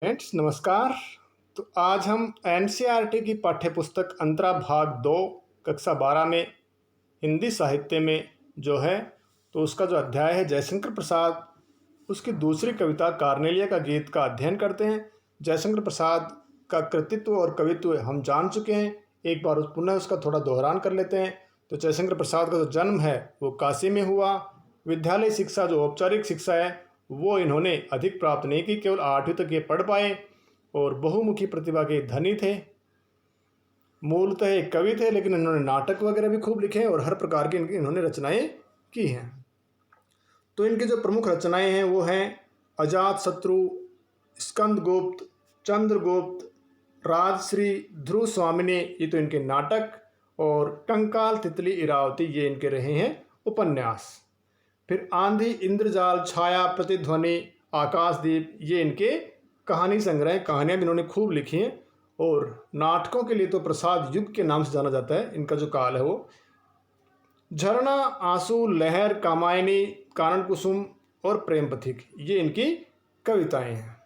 Friends नमस्कार। तो आज हम एनसीईआरटी की पाठ्यपुस्तक अंतरा भाग 2 कक्षा 12 में हिंदी साहित्य में जो है तो उसका जो अध्याय है जयशंकर प्रसाद, उसकी दूसरी कविता कार्नेलिया का गीत का अध्ययन करते हैं। जयशंकर प्रसाद का कृतित्व और कवित्व हम जान चुके हैं, एक बार पुनः उसका थोड़ा दोहरान कर लेते हैं। तो जयशंकर प्रसाद का जो जन्म है वो काशी में हुआ। विद्यालय शिक्षा जो औपचारिक शिक्षा है वो इन्होंने अधिक प्राप्त नहीं की, केवल 8वीं तक ये पढ़ पाए और बहुमुखी प्रतिभा के धनी थे। मूलतः एक कवि थे, लेकिन इन्होंने नाटक वगैरह भी खूब लिखे और हर प्रकार की इन्होंने रचनाएं की हैं। तो इनकी जो प्रमुख रचनाएं हैं वो हैं अजातशत्रु, स्कंदगुप्त, चंद्रगुप्त, राजश्री, ध्रुव स्वामिनी, ये तो इनके नाटक, और कंकाल, तितली, इरावती ये इनके रहे हैं उपन्यास। फिर आंधी, इंद्रजाल, छाया, प्रतिध्वनि, आकाशदीप ये इनके कहानी संग्रह, कहानियाँ भी इन्होंने खूब लिखी हैं। और नाटकों के लिए तो प्रसाद युग के नाम से जाना जाता है। इनका जो काल है वो झरना, आंसू, लहर, कामायनी, कानन कुसुम और प्रेम पथिक ये इनकी कविताएं हैं।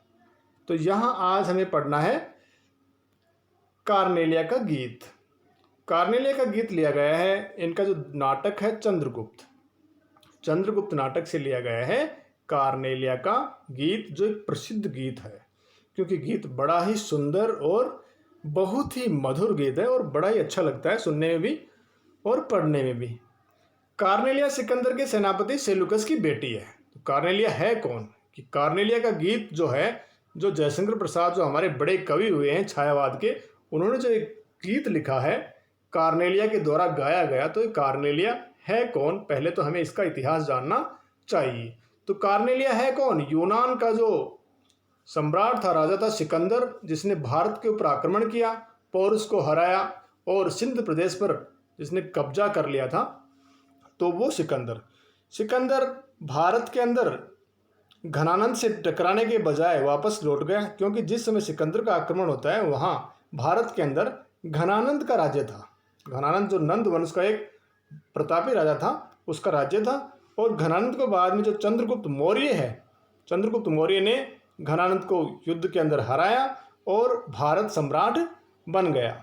तो यहाँ आज हमें पढ़ना है कार्नेलिया का गीत। कार्नेलिया का गीत लिया गया है, इनका जो नाटक है चंद्रगुप्त, चंद्रगुप्त नाटक से लिया गया है कार्नेलिया का गीत, जो एक प्रसिद्ध गीत है, क्योंकि गीत बड़ा ही सुंदर और बहुत ही मधुर गीत है और बड़ा ही अच्छा लगता है सुनने में भी और पढ़ने में भी। कार्नेलिया सिकंदर के सेनापति सेलुकस की बेटी है। तो कार्नेलिया है कौन? कि कार्नेलिया का गीत जो है, जो जयशंकर प्रसाद जो हमारे बड़े कवि हुए हैं छायावाद के, उन्होंने जो एक गीत लिखा है कार्नेलिया के द्वारा गाया गया, तो ये कार्नेलिया है कौन? पहले तो हमें इसका इतिहास जानना चाहिए। तो कार्नेलिया है कौन? यूनान का जो सम्राट था, राजा था सिकंदर, जिसने भारत के ऊपर आक्रमण किया, पौरुष को हराया और सिंध प्रदेश पर जिसने कब्जा कर लिया था, तो वो सिकंदर भारत के अंदर घनानंद से टकराने के बजाय वापस लौट गया, क्योंकि जिस समय सिकंदर का आक्रमण होता है वहाँ भारत के अंदर घनानंद का राज्य था। घनानंद जो नंद वंश का एक प्रतापी राजा था, उसका राज्य था। और घनानंद को बाद में जो चंद्रगुप्त मौर्य है, चंद्रगुप्त मौर्य ने घनानंद को युद्ध के अंदर हराया और भारत सम्राट बन गया।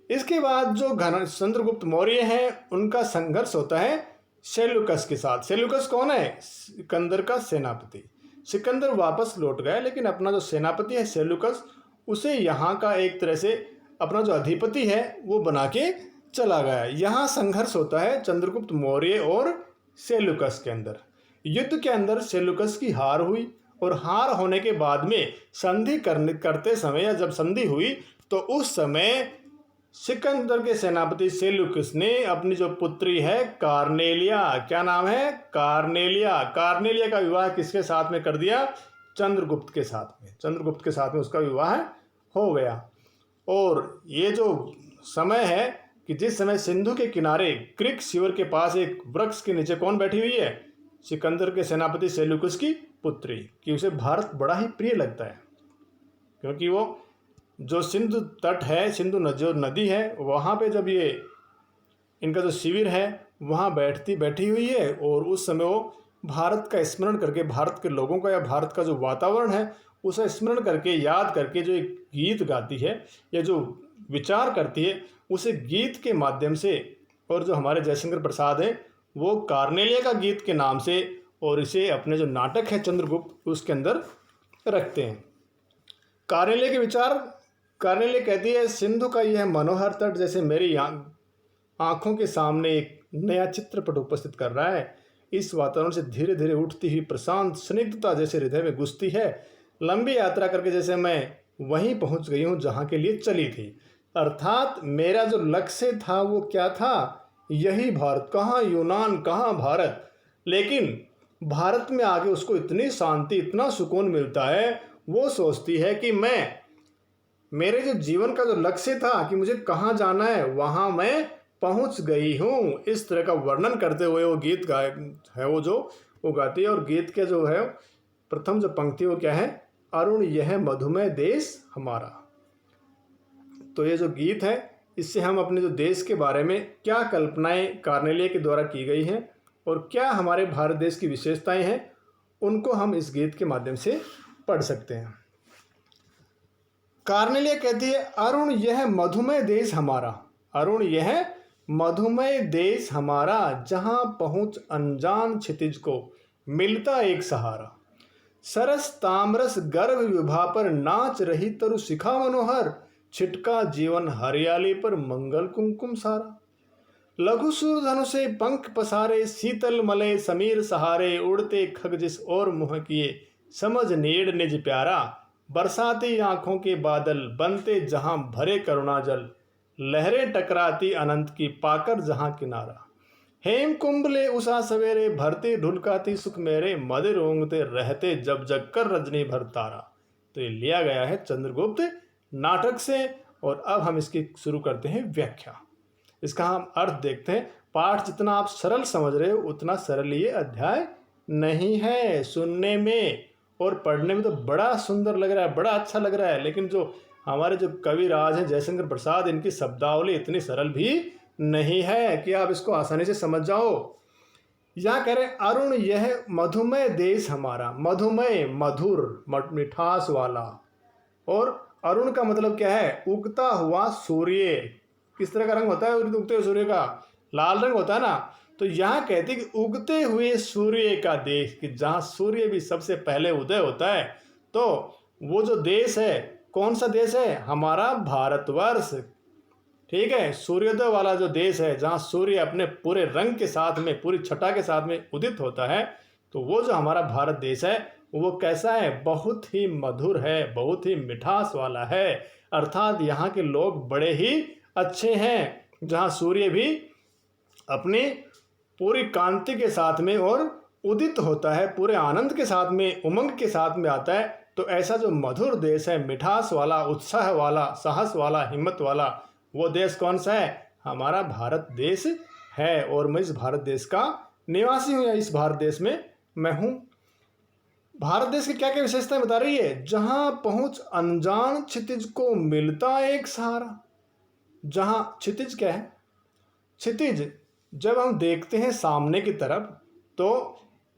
इसके बाद जो चंद्रगुप्त मौर्य हैं उनका संघर्ष होता है सेल्यूकस के साथ। सेल्यूकस कौन है? सिकंदर का सेनापति। सिकंदर वापस लौट गया, लेकिन अपना जो सेनापति है सेल्यूकस, उसे यहाँ का एक तरह से अपना जो अधिपति है वो बना के चला गया। यहाँ संघर्ष होता है चंद्रगुप्त मौर्य और सेल्यूकस के अंदर। युद्ध के अंदर सेल्यूकस की हार हुई और हार होने के बाद में संधि करते समय, या जब संधि हुई तो उस समय सिकंदर के सेनापति सेल्यूकस ने अपनी जो पुत्री है कार्नेलिया, क्या नाम है? कार्नेलिया। कार्नेलिया का विवाह किसके साथ में कर दिया? चंद्रगुप्त के साथ में। चंद्रगुप्त के साथ में उसका विवाह हो गया। और ये जो समय है कि जिस समय सिंधु के किनारे क्रिक शिवर के पास एक वृक्ष के नीचे कौन बैठी हुई है? सिकंदर के सेनापति सेल्यूकस की पुत्री, कि उसे भारत बड़ा ही प्रिय लगता है, क्योंकि वो जो सिंधु तट है, सिंधु जो नदी है, वहाँ पे जब ये इनका जो शिविर है वहाँ बैठी हुई है, और उस समय वो भारत का स्मरण करके, भारत के लोगों का या भारत का जो वातावरण है उसे स्मरण करके, याद करके जो एक गीत गाती है या जो विचार करती है, उसे गीत के माध्यम से, और जो हमारे जयशंकर प्रसाद हैं वो कार्नेलिया का गीत के नाम से, और इसे अपने जो नाटक है चंद्रगुप्त उसके अंदर रखते हैं। कार्नेलिया के विचार, कार्नेलिया कहती है, सिंधु का यह मनोहर तट जैसे मेरी आँखों के सामने एक नया चित्रपट उपस्थित कर रहा है। इस वातावरण से धीरे धीरे उठती हुई प्रशांत स्निग्धता जैसे हृदय में घुसती है। लंबी यात्रा करके जैसे मैं वहीं पहुंच गई हूं जहां के लिए चली थी। अर्थात मेरा जो लक्ष्य था वो क्या था? यही भारत। कहाँ यूनान, कहाँ भारत। लेकिन भारत में आके उसको इतनी शांति, इतना सुकून मिलता है, वो सोचती है कि मेरे जो जीवन का जो लक्ष्य था कि मुझे कहाँ जाना है, वहाँ मैं पहुँच गई हूँ। इस तरह का वर्णन करते हुए वो गीत गाय है, वो गाती है। और गीत के जो है प्रथम जो पंक्ति वो क्या है? अरुण यह मधुमेह देश हमारा। तो ये जो गीत है, इससे हम अपने जो देश के बारे में क्या कल्पनाएं कार्नेलिया के द्वारा की गई हैं और क्या हमारे भारत देश की विशेषताएं हैं, उनको हम इस गीत के माध्यम से पढ़ सकते हैं। कार्नेलिया कहती है, अरुण यह मधुमेह देश हमारा, अरुण यह मधुमेह देश हमारा, जहां पहुंच अनजान क्षितिज को मिलता एक सहारा। सरस तामरस गर्भ विभा पर नाच रही तरु शिखा मनोहर, छिटका जीवन हरियाली पर मंगल कुमकुम सारा। लघु सूर धनु से पंख पसारे, शीतल मलय समीर सहारे, उड़ते खग जिस और मुँह किए, समझ नेड़ निज प्यारा। बरसाती आंखों के बादल बनते जहां भरे करुणा जल, लहरें टकराती अनंत की पाकर जहां किनारा। हेम कुंभले उषा सवेरे, भरती ढुलकाती सुख मेरे, मदिर ओंगते रहते जब जग कर रजनी भर तारा। तो ये लिया गया है चंद्रगुप्त नाटक से। और अब हम इसकी शुरू करते हैं व्याख्या। इसका हम अर्थ देखते हैं। पाठ जितना आप सरल समझ रहे हो उतना सरल ये अध्याय नहीं है। सुनने में और पढ़ने में तो बड़ा सुंदर लग रहा है, बड़ा अच्छा लग रहा है, लेकिन जो हमारे जो कविराज हैं जयशंकर प्रसाद, इनकी शब्दावली इतनी सरल भी नहीं है कि आप इसको आसानी से समझ जाओ। यहाँ कह रहे हैं, अरुण यह मधुमेह देश हमारा। मधुमेह मधुर, मिठास वाला। और अरुण का मतलब क्या है? उगता हुआ सूर्य। किस तरह का रंग होता है उगते हुए सूर्य का? लाल रंग होता है ना। तो यहाँ कहते हैं कि उगते हुए सूर्य का देश, कि जहाँ सूर्य भी सबसे पहले उदय होता है। तो वो जो देश है, कौन सा देश है? हमारा भारतवर्ष। ठीक है, सूर्योदय वाला जो देश है, जहाँ सूर्य अपने पूरे रंग के साथ में, पूरी छटा के साथ में उदित होता है, तो वो जो हमारा भारत देश है वो कैसा है? बहुत ही मधुर है, बहुत ही मिठास वाला है। अर्थात यहाँ के लोग बड़े ही अच्छे हैं, जहाँ सूर्य भी अपनी पूरी कांति के साथ में और उदित होता है, पूरे आनंद के साथ में, उमंग के साथ में आता है। तो ऐसा जो मधुर देश है, मिठास वाला, उत्साह वाला, साहस वाला, हिम्मत वाला, वो देश कौन सा है? हमारा भारत देश है। और मैं इस भारत देश का निवासी हूँ, या इस भारत देश में मैं हूँ। भारत देश की क्या क्या विशेषताएं बता रही है? जहाँ पहुँच अनजान क्षितिज को मिलता एक सहारा। जहाँ क्षितिज क्या है? क्षितिज जब हम देखते हैं सामने की तरफ, तो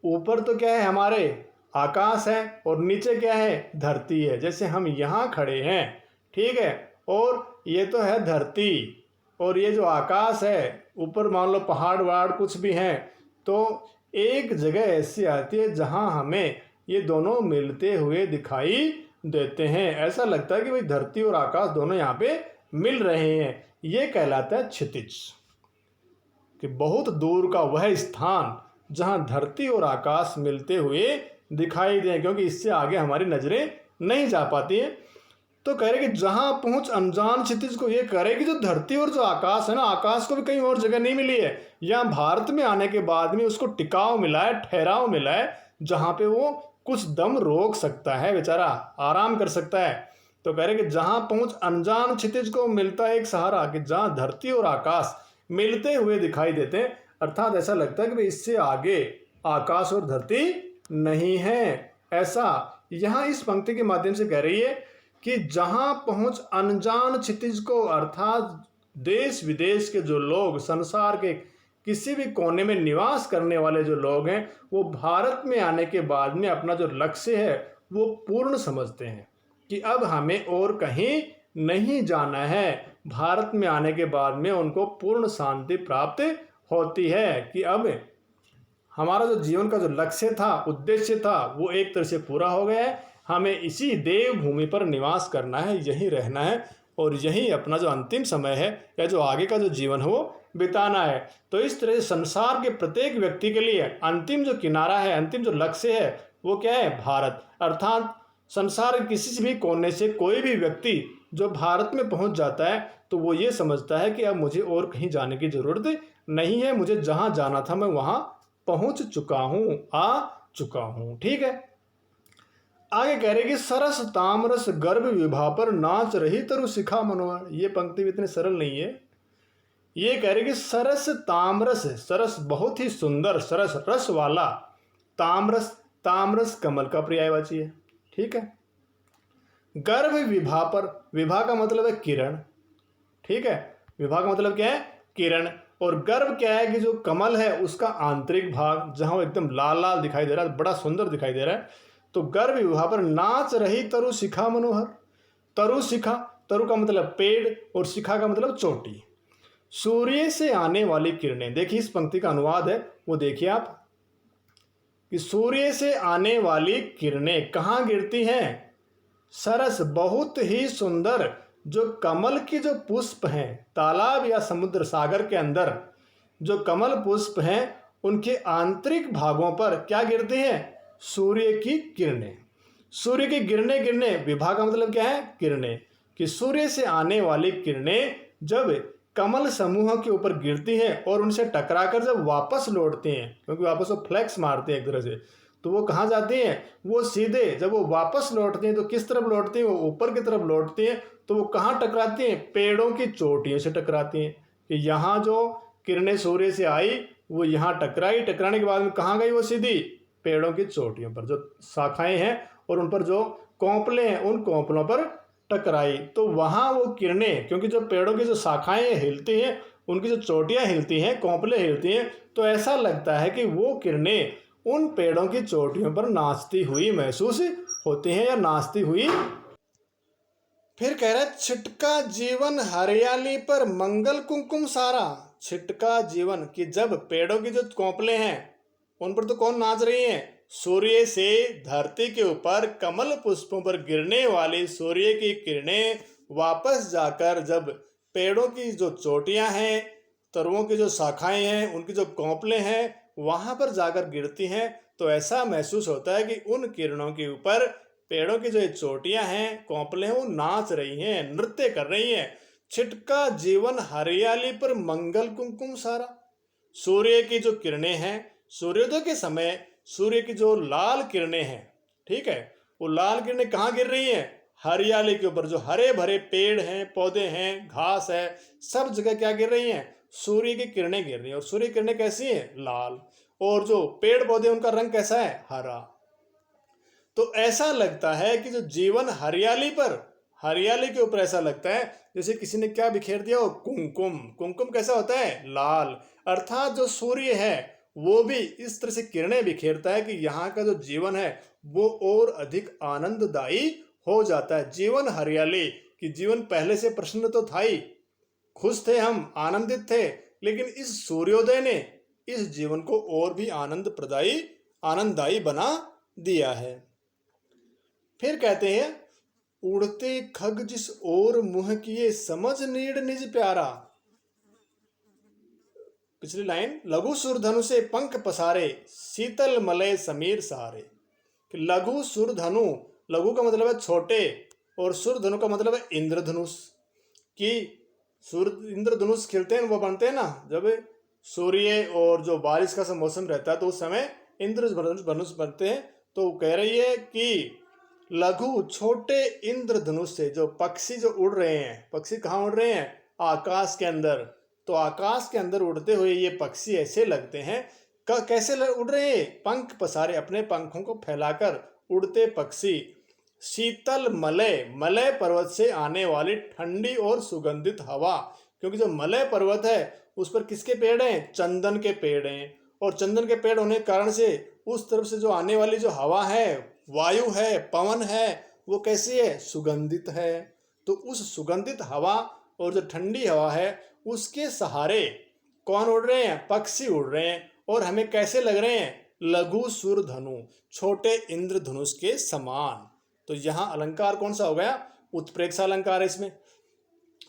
ऊपर तो क्या है? हमारे आकाश है, और नीचे क्या है? धरती है। जैसे हम यहाँ खड़े हैं, ठीक है, और ये तो है धरती, और ये जो आकाश है ऊपर, मान लो पहाड़ वहाड़ कुछ भी हैं, तो एक जगह ऐसी आती है जहाँ हमें ये दोनों मिलते हुए दिखाई देते हैं। ऐसा लगता है कि भाई धरती और आकाश दोनों यहाँ पे मिल रहे हैं। ये कहलाता है क्षितिज, कि बहुत दूर का वह स्थान जहाँ धरती और आकाश मिलते हुए दिखाई दें, क्योंकि इससे आगे हमारी नज़रें नहीं जा पाती हैं। तो कह रहे कि जहाँ पहुँच अनजान क्षितिज को, ये कह रहे कि जो धरती और जो आकाश है ना, आकाश को भी कहीं और जगह नहीं मिली है। यहाँ भारत में आने के बाद में उसको टिकाव मिला है, ठहराव मिला है, जहाँ पे वो कुछ दम रोक सकता है, बेचारा आराम कर सकता है। तो कह रहे कि जहाँ पहुँच अनजान क्षितिज को मिलता है एक सहारा, कि जहाँ धरती और आकाश मिलते हुए दिखाई देते हैं। अर्थात ऐसा लगता है कि इससे आगे आकाश और धरती नहीं है। ऐसा यहाँ इस पंक्ति के माध्यम से कह रही है कि जहाँ पहुँच अनजान क्षितिज को, अर्थात देश विदेश के जो लोग, संसार के किसी भी कोने में निवास करने वाले जो लोग हैं, वो भारत में आने के बाद में अपना जो लक्ष्य है वो पूर्ण समझते हैं, कि अब हमें और कहीं नहीं जाना है। भारत में आने के बाद में उनको पूर्ण शांति प्राप्त होती है, कि अब हमारा जो जीवन का जो लक्ष्य था, उद्देश्य था, वो एक तरह से पूरा हो गया है। हमें इसी देवभूमि पर निवास करना है, यहीं रहना है, और यही अपना जो अंतिम समय है या जो आगे का जो जीवन है वो बिताना है। तो इस तरह से संसार के प्रत्येक व्यक्ति के लिए अंतिम जो किनारा है, अंतिम जो लक्ष्य है, वो क्या है? भारत। अर्थात संसार के किसी भी कोने से कोई भी व्यक्ति जो भारत में पहुंच जाता है, तो वो ये समझता है कि अब मुझे और कहीं जाने की ज़रूरत नहीं है, मुझे जहाँ जाना था मैं वहाँ पहुँच चुका हूँ, आ चुका हूँ। ठीक है, आगे कह रहे कि सरस तामरस गर्भ विभा पर नाच रही तरु शिखा मनोहर। ये पंक्ति भी इतनी सरल नहीं है। ये कह रहे कि सरस तामरस, सरस बहुत ही सुंदर, सरस रस वाला, तामरस, तामरस कमल का पर्यायवाची है। ठीक है, गर्भ विभा पर, विभा का मतलब है किरण। ठीक है, विभा का मतलब क्या है? किरण। और गर्भ क्या है? कि जो कमल है उसका आंतरिक भाग, जहाँ वो एकदम लाल लाल दिखाई दे रहा है, बड़ा सुंदर दिखाई दे रहा है। तो गर्भ विभा पर नाच रही तरु शिखा मनोहर। तरु शिखा, तरु का मतलब पेड़ और शिखा का मतलब चोटी। सूर्य से आने वाली किरणें, देखिए इस पंक्ति का अनुवाद है वो देखिए आप, कि सूर्य से आने वाली किरणें कहाँ गिरती हैं? सरस, बहुत ही सुंदर जो कमल की जो पुष्प हैं, तालाब या समुद्र सागर के अंदर जो कमल पुष्प हैं उनके आंतरिक भागों पर क्या गिरते हैं? सूर्य की किरणें। सूर्य की गिरने गिरने, विभा का मतलब क्या है? किरणें। कि सूर्य से आने वाली किरणें जब कमल समूह के ऊपर गिरती हैं और उनसे टकराकर जब वापस लौटती हैं, क्योंकि वापस वो फ्लैक्स मारते हैं एक तरह से, तो वो कहाँ जाती हैं? वो सीधे जब वो वापस लौटती हैं तो किस तरफ लौटती हैं? वो ऊपर की तरफ लौटती हैं। तो वो कहाँ टकराती हैं? पेड़ों की चोटियों से टकराती हैं। कि यहाँ जो किरणें सूर्य से आई वो यहाँ टकराई, टकराने के बाद में कहाँ गई? वो सीधी पेड़ों की चोटियों पर, जो शाखाएं हैं और उन पर जो कोंपले हैं उन कोंपलों पर टकराई। तो वहाँ वो किरणें, क्योंकि जो पेड़ों की जो शाखाएं हिलती हैं, उनकी जो चोटियाँ हिलती हैं, कोंपले हिलती हैं, तो ऐसा लगता है कि वो किरणें उन पेड़ों की चोटियों पर नाचती हुई महसूस होती हैं या नाचती हुई। फिर कह रहा है छिटका जीवन हरियाली पर मंगल कुमकुम सारा। छिटका जीवन, कि जब पेड़ों की जो कोंपले हैं उन पर तो कौन नाच रही हैं? सूर्य से धरती के ऊपर कमल पुष्पों पर गिरने वाली सूर्य की किरणें वापस जाकर जब पेड़ों की जो चोटियां हैं, तरुओं की जो शाखाएं हैं, उनकी जो कोंपले हैं वहां पर जाकर गिरती हैं, तो ऐसा महसूस होता है कि उन किरणों के ऊपर पेड़ों की जो चोटियां हैं, कोंपले हैं, वो नाच रही हैं, नृत्य कर रही हैं। छिटका जीवन हरियाली पर मंगल कुमकुम सारा। सूर्य की जो किरणें हैं, सूर्योदय के समय सूर्य की जो लाल किरणें हैं, ठीक है, वो लाल किरणें कहाँ गिर रही हैं? हरियाली के ऊपर। जो हरे भरे पेड़ हैं, पौधे हैं, घास है, सब जगह क्या गिर रही हैं? सूर्य की किरणें गिर रही हैं। और सूर्य की किरणें कैसी हैं? लाल। और जो पेड़ पौधे उनका रंग कैसा है? हरा। तो ऐसा लगता है कि जो जीवन हरियाली के ऊपर ऐसा लगता है जैसे किसी ने क्या बिखेर दिया हो? कुमकुम। कुमकुम कैसा होता है? लाल। अर्थात जो सूर्य है वो भी इस तरह से किरणें बिखेरता है कि यहाँ का जो जीवन है वो और अधिक आनंददायी हो जाता है। जीवन हरियाली, कि जीवन पहले से प्रसन्न तो था ही, खुश थे हम, आनंदित थे, लेकिन इस सूर्योदय ने इस जीवन को और भी आनंददायी बना दिया है। फिर कहते हैं उड़ते खग जिस ओर मुंह किए समझ नीड़ निज प्यारा। पिछली लाइन, लघु सुरधनु से पंख पसारे शीतल मलय समीर सहारे। कि लघु सुरधनु, लघु का मतलब है छोटे और सुरधनु का मतलब है इंद्रधनुष। कि इंद्रधनुष खिलते हैं, वो बनते हैं ना जब सूर्य और जो बारिश का मौसम रहता है तो उस समय इंद्रधनुष बनते हैं। तो कह रही है कि लघु छोटे इंद्रधनुष से जो पक्षी जो उड़ रहे हैं, पक्षी कहाँ उड़ रहे हैं? आकाश के अंदर। तो आकाश के अंदर उड़ते हुए ये पक्षी ऐसे लगते हैं, कैसे उड़ रहे हैं? पंख पसारे, अपने पंखों को फैलाकर उड़ते पक्षी शीतल मलय पर्वत से आने वाली ठंडी और सुगंधित हवा। क्योंकि जो मलय पर्वत है उस पर किसके पेड़ हैं? चंदन के पेड़ हैं। और चंदन के पेड़ होने के कारण से उस तरफ से जो आने वाली जो हवा है, वायु है, पवन है, वो कैसी है? सुगंधित है। तो उस सुगंधित हवा और जो ठंडी हवा है उसके सहारे कौन उड़ रहे हैं? पक्षी उड़ रहे हैं। और हमें कैसे लग रहे हैं? लघु सुरधनु, छोटे इंद्रधनुष के समान। तो यहाँ अलंकार कौन सा हो गया? उत्प्रेक्षा अलंकार है इसमें।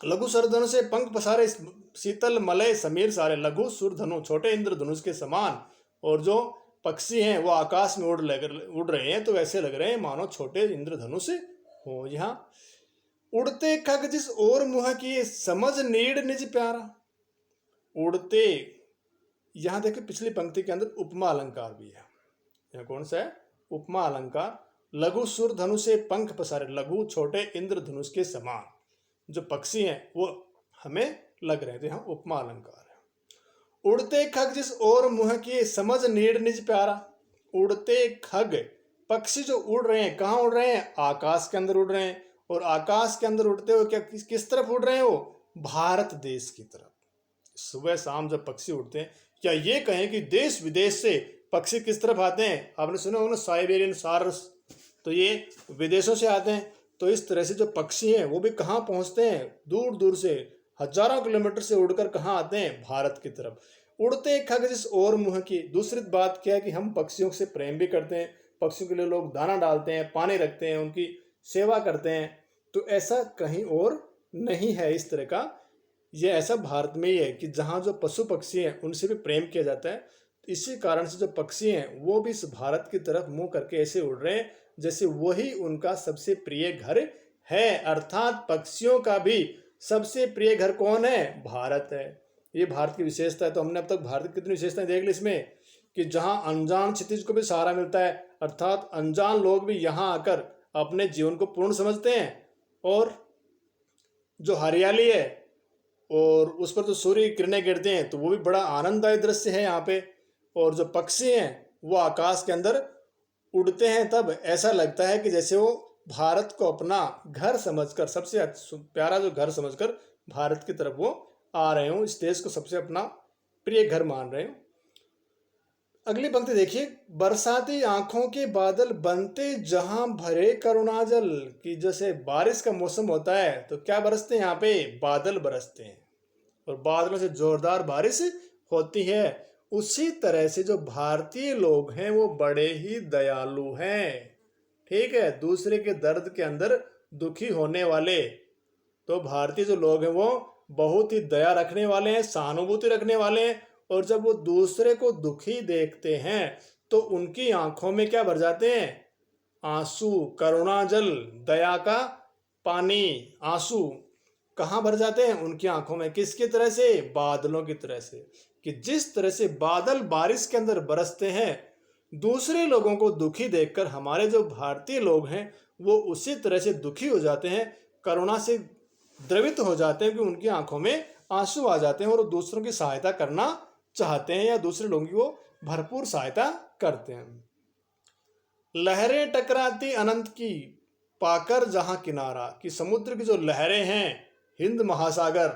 लघु सुरधनु से पंख पसारे शीतल मलय समीर सारे। लघु सुरधनु, छोटे इंद्रधनुष के समान। और जो पक्षी हैं वो आकाश में उड़ रहे हैं, तो ऐसे लग रहे हैं मानो छोटे इंद्रधनुष हो। यहाँ उड़ते खग जिस ओर मुंह किए समझ नीड़ निज प्यारा। उड़ते, यहाँ देखिए पिछली पंक्ति के अंदर उपमा अलंकार भी है। यहाँ कौन सा है? उपमा अलंकार। लघु सुरधनु से पंख पसारे, लघु छोटे इंद्रधनुष के समान जो पक्षी हैं वो हमें लग रहे थे। यहाँ उपमा अलंकार है। उड़ते खग जिस ओर मुंह किए समझ नीड़ निज प्यारा। उड़ते खग, पक्षी जो उड़ रहे हैं, कहाँ उड़ रहे हैं? आकाश के अंदर उड़ रहे हैं। और आकाश के अंदर उड़ते हुए क्या किस तरफ उड़ रहे हैं? वो भारत देश की तरफ। सुबह शाम जब पक्षी उड़ते हैं, क्या ये कहें कि देश विदेश से पक्षी किस तरफ आते हैं? आपने सुना होगा ना, साइबेरियन सारस, तो ये विदेशों से आते हैं। तो इस तरह से जो पक्षी हैं वो भी कहाँ पहुँचते हैं, दूर दूर से हजारों किलोमीटर से उड़कर कहाँ आते हैं, भारत की तरफ। उड़ते खग जिस और मुँह की। दूसरी बात क्या है कि हम पक्षियों से प्रेम भी करते हैं, पक्षियों के लिए लोग दाना डालते हैं, पानी रखते हैं, उनकी सेवा करते हैं, तो ऐसा कहीं और नहीं है इस तरह का। ये ऐसा भारत में ही है कि जहाँ जो पशु पक्षी हैं उनसे भी प्रेम किया जाता है। इसी कारण से जो पक्षी हैं वो भी इस भारत की तरफ मुंह करके ऐसे उड़ रहे हैं जैसे वही उनका सबसे प्रिय घर है। अर्थात पक्षियों का भी सबसे प्रिय घर कौन है, भारत है। ये भारत की विशेषता है। तो हमने अब तक भारत की कितनी विशेषताएं देख ली इसमें, कि जहाँ अनजान क्षितिज को भी सहारा मिलता है, अर्थात अनजान लोग भी यहाँ आकर अपने जीवन को पूर्ण समझते हैं। और जो हरियाली है और उस पर जो सूर्य की किरणें गिरती हैं तो वो भी बड़ा आनंददायी दृश्य है यहाँ पे। और जो पक्षी हैं वो आकाश के अंदर उड़ते हैं तब ऐसा लगता है कि जैसे वो भारत को अपना घर समझकर, सबसे प्यारा जो घर समझकर भारत की तरफ वो आ रहे हों, इस देश को सबसे अपना प्रिय घर मान रहे हों। अगली पंक्ति देखिए, बरसाती आंखों के बादल बनते जहां भरे करुणाजल। कि जैसे बारिश का मौसम होता है तो क्या बरसते हैं, यहाँ पे बादल बरसते हैं और बादलों से जोरदार बारिश होती है। उसी तरह से जो भारतीय लोग हैं वो बड़े ही दयालु हैं, ठीक है, दूसरे के दर्द के अंदर दुखी होने वाले। तो भारतीय जो लोग हैं वो बहुत ही दया रखने वाले हैं, सहानुभूति रखने वाले हैं। और जब वो दूसरे को दुखी देखते हैं तो उनकी आंखों में क्या भर जाते हैं, आंसू, करुणाजल, दया का पानी, आंसू कहाँ भर जाते हैं, उनकी आंखों में। किसकी तरह से, बादलों की तरह से। कि जिस तरह से बादल बारिश के अंदर बरसते हैं, दूसरे लोगों को दुखी देखकर हमारे जो भारतीय लोग हैं वो उसी तरह से दुखी हो जाते हैं, करुणा से द्रवित हो जाते हैं, कि उनकी आंखों में आंसू आ जाते हैं और वो दूसरों की सहायता करना चाहते हैं या दूसरे लोगों की वो भरपूर सहायता करते हैं। लहरें टकराती अनंत की, पाकर जहां किनारा। कि समुद्र की जो लहरें हैं, हिंद महासागर,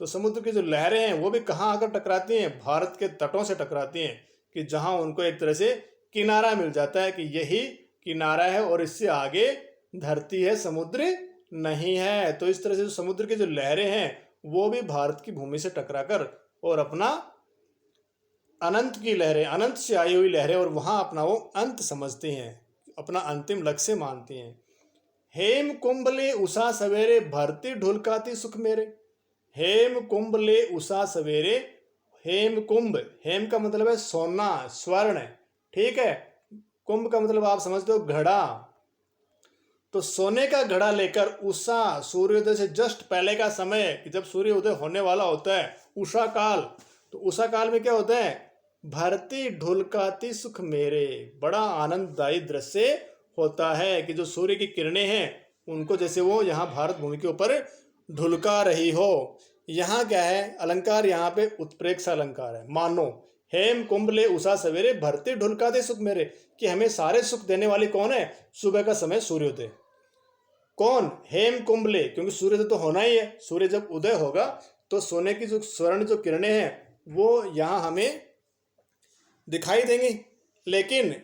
तो समुद्र की जो लहरें हैं वो भी कहाँ आकर टकराती हैं, भारत के तटों से टकराती हैं। कि जहां उनको एक तरह से किनारा मिल जाता है कि यही किनारा है और इससे आगे धरती है, समुद्र नहीं है। तो इस तरह से जो समुद्र की जो लहरें हैं वो भी भारत की भूमि से टकराकर और अपना अनंत की लहरें, अनंत से आई हुई लहरें, और वहां अपना वो अंत समझती हैं, अपना अंतिम लक्ष्य मानती हैं। हेम कुंभ ले उषा सवेरे, भरती ढुलकाती सुख मेरे। हेम कुंभ ले उषा सवेरे, हेम कुंभ, हेम का मतलब है सोना, स्वर्ण, ठीक है। कुंभ का मतलब आप समझते हो घड़ा। तो सोने का घड़ा लेकर उषा, सूर्योदय से जस्ट पहले का समय, कि जब सूर्य उदय होने वाला होता है, उषा काल। तो उषा काल में क्या होता है, भरती ढुलकाती सुख मेरे, बड़ा आनंददायी दृश्य होता है। कि जो सूर्य की किरणें हैं उनको जैसे वो यहाँ भारत भूमि के ऊपर ढुलका रही हो। यहाँ क्या है अलंकार, यहाँ पे उत्प्रेक्षा अलंकार है। मानो हेम कुंभ ले उषा सवेरे, भरती ढुलकाते सुख मेरे। कि हमें सारे सुख देने वाली कौन है, सुबह का समय सूर्योदय। कौन, हेम कुंभ ले, क्योंकि सूर्योदय तो होना ही है। सूर्य जब उदय होगा तो सोने की जो स्वर्ण जो किरणें हैं वो यहाँ हमें दिखाई देंगी। लेकिन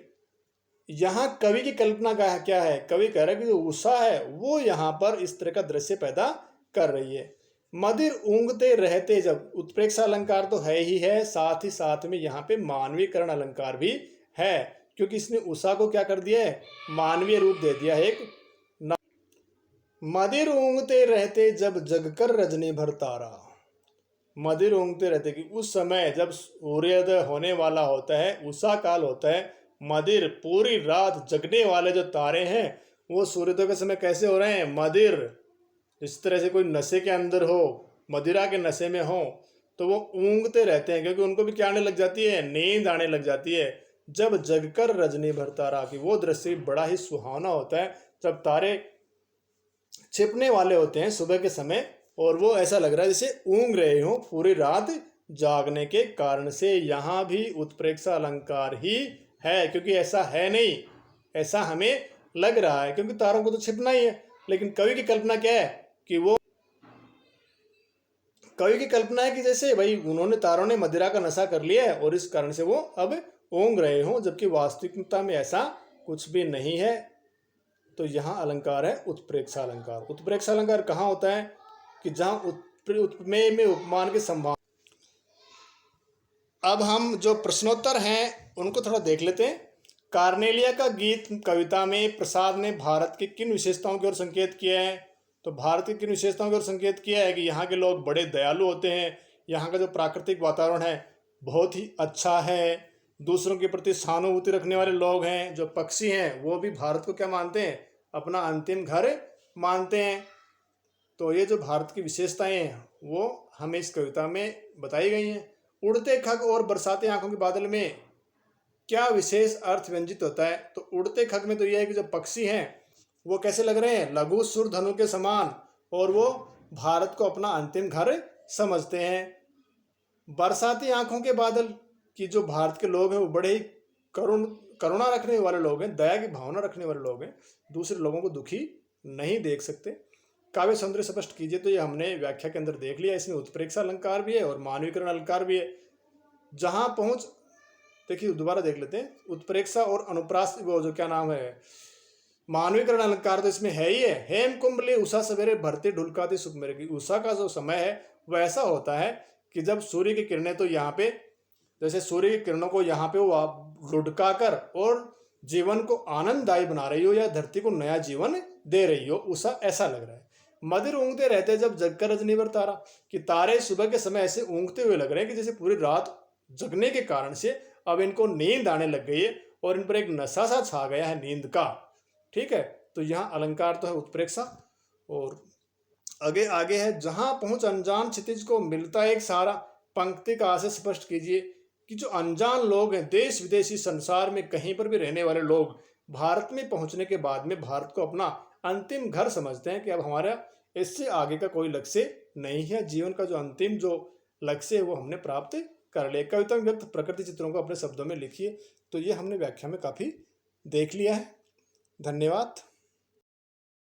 यहाँ कवि की कल्पना का क्या है, कवि कह रहा है कि जो उषा है वो यहाँ पर इस तरह का दृश्य पैदा कर रही है। मदिर ऊंघते रहते, जब उत्प्रेक्षा अलंकार तो है ही है, साथ ही साथ में यहाँ पे मानवीकरण अलंकार भी है, क्योंकि इसने उषा को क्या कर दिया है, मानवीय रूप दे दिया है एक। मदिर ऊंघते रहते जब जगकर रजनी भर तारा। मदिर ऊँघते रहते, कि उस समय जब सूर्योदय होने वाला होता है, उषा काल होता है, मदिर पूरी रात जगने वाले जो तारे हैं वो सूर्योदय के समय कैसे हो रहे हैं, मदिर। इस तरह से कोई नशे के अंदर हो, मदिरा के नशे में हो, तो वो ऊँघते रहते हैं, क्योंकि उनको भी क्या आने लग जाती है, नींद आने लग जाती है। जब जगकर रजनी भर तारा, कि वो दृश्य बड़ा ही सुहावना होता है जब तारे छिपने वाले होते हैं सुबह के समय, और वो ऐसा लग रहा है जैसे ऊँघ रहे हो पूरी रात जागने के कारण से। यहाँ भी उत्प्रेक्षा अलंकार ही है, क्योंकि ऐसा है नहीं, ऐसा हमें लग रहा है, क्योंकि तारों को तो छिपना ही है। लेकिन कवि की कल्पना क्या है कि वो, कवि की कल्पना है कि जैसे भाई उन्होंने, तारों ने मदिरा का नशा कर लिया है और इस कारण से वो अब ऊँघ रहे हों, जबकि वास्तविकता में ऐसा कुछ भी नहीं है। तो यहाँ अलंकार है उत्प्रेक्षा अलंकार। उत्प्रेक्षा अलंकार कहाँ होता है कि जहाँ उपमेय में उपमान की संभावना। अब हम जो प्रश्नोत्तर हैं उनको थोड़ा देख लेते हैं। कार्नेलिया का गीत कविता में प्रसाद ने भारत की किन विशेषताओं की ओर संकेत किया है? तो भारत की किन विशेषताओं की ओर संकेत किया है कि यहाँ के लोग बड़े दयालु होते हैं, यहाँ का जो प्राकृतिक वातावरण है बहुत ही अच्छा है, दूसरों के प्रति सहानुभूति रखने वाले लोग हैं। जो पक्षी हैं वो भी भारत को क्या मानते हैं? अपना अंतिम घर मानते हैं। तो ये जो भारत की विशेषताएं हैं वो हमें इस कविता में बताई गई हैं। उड़ते खग और बरसाती आंखों के बादल में क्या विशेष अर्थ व्यंजित होता है? तो उड़ते खग में तो यह है कि जो पक्षी हैं वो कैसे लग रहे हैं? लघु सुर धनु के समान, और वो भारत को अपना अंतिम घर समझते हैं। बरसाती आंखों के बादल कि जो भारत के लोग हैं वो बड़े ही करुणा रखने वाले लोग हैं, दया की भावना रखने वाले लोग हैं, दूसरे लोगों को दुखी नहीं देख सकते। काव्य सौंदर्य स्पष्ट कीजिए, तो ये हमने व्याख्या के अंदर देख लिया। इसमें उत्प्रेक्षा अलंकार भी है और मानवीकरण अलंकार भी है। जहां पहुंच देखिए दोबारा देख लेते हैं। उत्प्रेक्षा और अनुप्रास, वो जो क्या नाम है, मानवीकरण अलंकार तो इसमें है ही है। हेम कुंभले उषा सवेरे भरते ढुलकाते सुख मेरे की। उषा का जो समय है वह ऐसा होता है कि जब सूर्य की किरणें, तो यहाँ पे जैसे सूर्य की किरणों को यहाँ पे वो लुढ़का कर और जीवन को आनंददायी बना रही हो या धरती को नया जीवन दे रही हो, उषा ऐसा लग रहा है। मदिर ऊँगते रहते जब जगकर रजनीवर तारा, कि तारे सुबह के समय ऐसे ऊँगते हुए लग रहे हैं कि जैसे पूरी रात जगने के कारण से अब इनको नींद आने लग गई है और इन पर एक नशा सा छा गया है नींद का। ठीक है, तो यहाँ अलंकार तो है उत्प्रेक्षा। और आगे है, जहां पहुंच अनजान क्षितिज को मिलता एक सहारा। पंक्ति का आशय स्पष्ट कीजिए कि जो अनजान लोग हैं, देश विदेशी संसार में कहीं पर भी रहने वाले लोग, भारत में पहुंचने के बाद में भारत को अपना अंतिम घर समझते हैं कि अब हमारा इससे आगे का कोई लक्ष्य नहीं है। जीवन का जो अंतिम जो लक्ष्य है वो हमने प्राप्त कर लिया। कविता में व्यक्त प्रकृति चित्रों को अपने शब्दों में लिखिए। तो ये हमने व्याख्या में काफ़ी देख लिया है। धन्यवाद।